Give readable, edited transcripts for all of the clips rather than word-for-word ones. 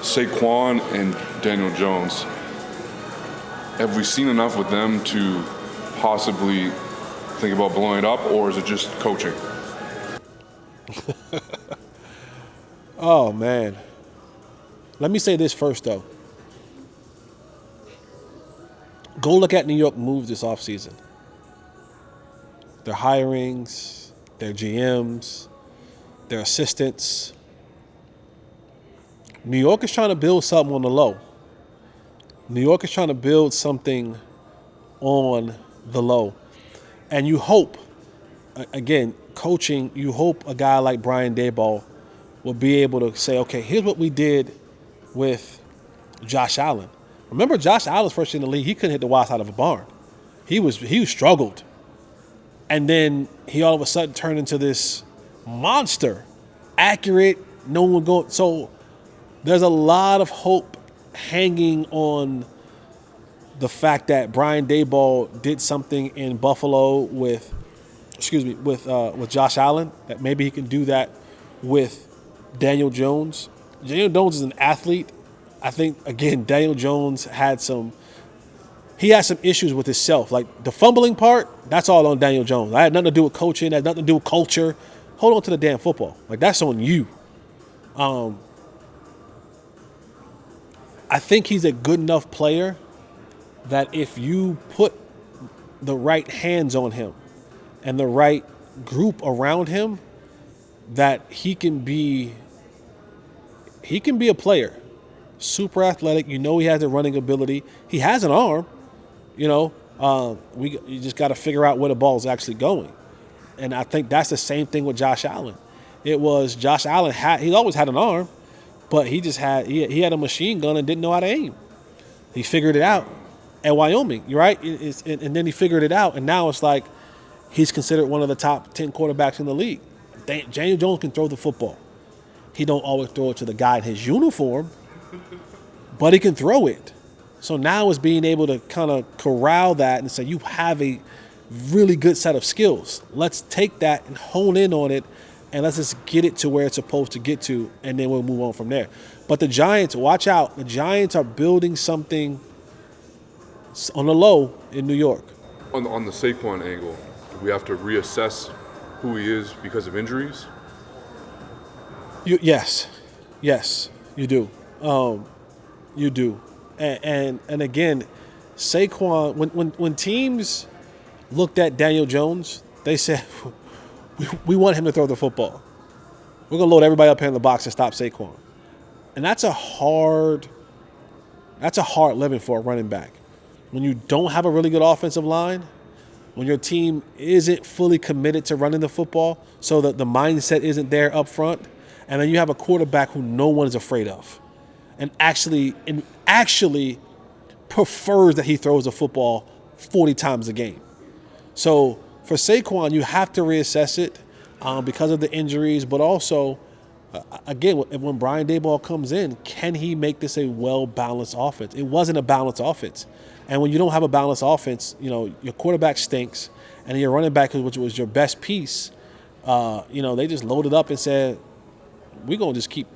Saquon and Daniel Jones, have we seen enough with them to possibly think about blowing it up, or is it just coaching? Oh, man. Let me say this first, though. Go look at New York moves this offseason. Their hirings, their GMs, their assistants. New York is trying to build something on the low. New York is trying to build something on the low. And you hope, again, coaching, you hope a guy like Brian Daboll will be able to say, okay, here's what we did with Josh Allen. Remember Josh Allen's first year in the league, he couldn't hit the wide side of a barn. He struggled. And then he all of a sudden turned into this monster. Accurate, no one going. So there's a lot of hope hanging on the fact that Brian Daboll did something in Buffalo with Josh Allen, that maybe he can do that with Daniel Jones. Daniel Jones is an athlete. I think, again, Daniel Jones had some issues with himself. Like the fumbling part, that's all on Daniel Jones. I had nothing to do with coaching, that had nothing to do with culture. Hold on to the damn football. Like, that's on you. I think he's a good enough player that if you put the right hands on him and the right group around him, that he can be a player. Super athletic. You know he has the running ability. He has an arm. You just got to figure out where the ball is actually going. And I think that's the same thing with Josh Allen. It was Josh Allen he always had an arm, but he had a machine gun and didn't know how to aim. He figured it out at Wyoming, right? And then he figured it out, and now it's like he's considered one of the top 10 quarterbacks in the league. Daniel Jones can throw the football. He don't always throw it to the guy in his uniform, but he can throw it. So now it's being able to kind of corral that and say, you have a really good set of skills. Let's take that and hone in on it, and let's just get it to where it's supposed to get to, and then we'll move on from there. But the Giants, watch out. The Giants are building something on the low in New York. On the Saquon angle, do we have to reassess who he is because of injuries? Yes, you do. You do. And again, Saquon, when teams looked at Daniel Jones, they said, we want him to throw the football. We're going to load everybody up here in the box and stop Saquon. And that's a hard living for a running back. When you don't have a really good offensive line, when your team isn't fully committed to running the football, so that the mindset isn't there up front, and then you have a quarterback who no one is afraid of, and actually prefers that he throws the football 40 times a game. So for Saquon, you have to reassess it because of the injuries, but also, again, when Brian Daboll comes in, can he make this a well-balanced offense? It wasn't a balanced offense. And when you don't have a balanced offense, your quarterback stinks, and your running back, which was your best piece, they just loaded up and said, we're going to just keep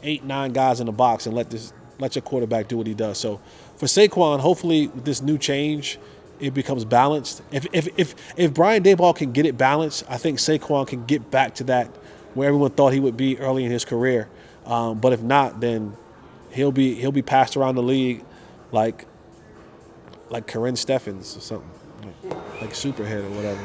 8-9 guys in the box and let your quarterback do what he does. So for Saquon, hopefully with this new change, it becomes balanced. If Brian Daboll can get it balanced, I think Saquon can get back to that where everyone thought he would be early in his career. But if not, then he'll be passed around the league like Corinne Steffens or something, like Superhead or whatever.